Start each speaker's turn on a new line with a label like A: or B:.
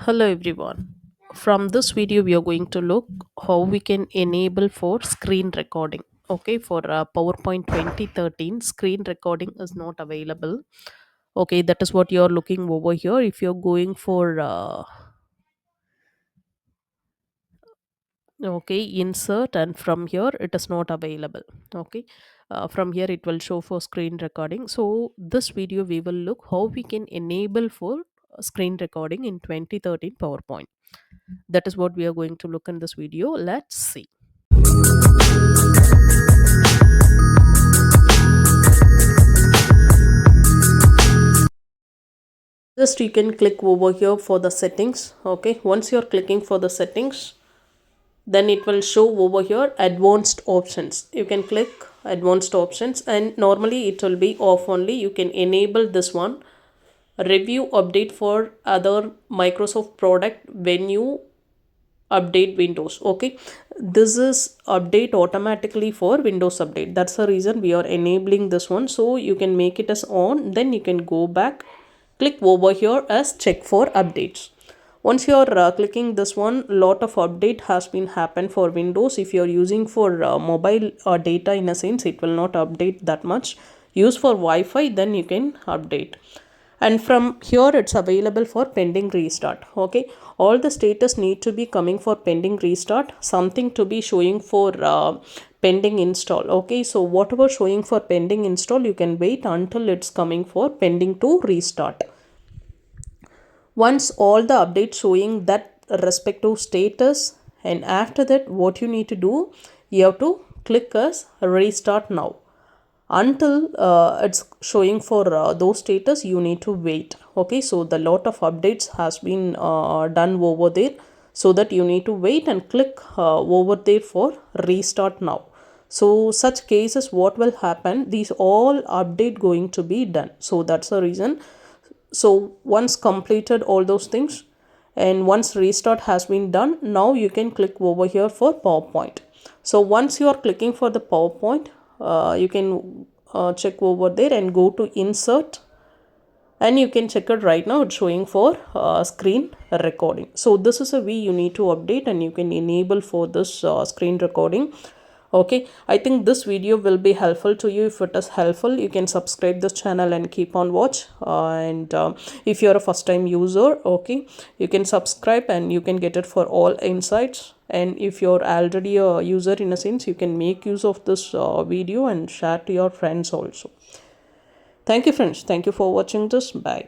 A: Hello everyone. From this video we are going to look how we can enable for screen recording. Okay, for PowerPoint 2013 screen recording is not available. Okay, that is what you're looking over here. If you're going for okay, insert, and from here it is not available. Okay, from here it will show for screen recording. So this video we will look how we can enable for screen recording in 2013 PowerPoint. That is what we are going to look in this video. Let's see. Just you can click over here for the settings. Okay, once you're clicking for the settings, then it will show over here advanced options. You can click advanced options, and normally it will be off only. You can enable this one, review update for other Microsoft product when you update Windows. Okay, this is update automatically for Windows update. That's the reason we are enabling this one. So you can make it as on, then you can go back, click over here as check for updates. Once you're clicking this one, lot of update has been happened for Windows. If you're using for mobile data, in a sense it will not update that much. Use for Wi-Fi, then you can update. And from here it's available for pending restart. Okay, all the status need to be coming for pending restart, something to be showing for pending install. Okay, so whatever showing for pending install, you can wait until it's coming for pending to restart. Once all the updates showing that respective status, and after that what you need to do, you have to click as restart now. Until it's showing for those status, you need to wait. Okay, so the lot of updates has been done over there, so that you need to wait and click over there for restart now. So such cases, what will happen, these all update going to be done. So that's the reason. So once completed all those things, and once restart has been done, now you can click over here for PowerPoint. So once you are clicking for the PowerPoint, you can check over there and go to insert, and you can check it right now. It's showing for screen recording. So this is a way you need to update, and you can enable for this screen recording. Okay, I think this video will be helpful to you. If it is helpful, you can subscribe this channel and keep on watch. And if you're a first time user, okay, you can subscribe and you can get it for all insights. And if you're already a user, in a sense, you can make use of this video and share to your friends also. Thank you friends, thank you for watching this. Bye.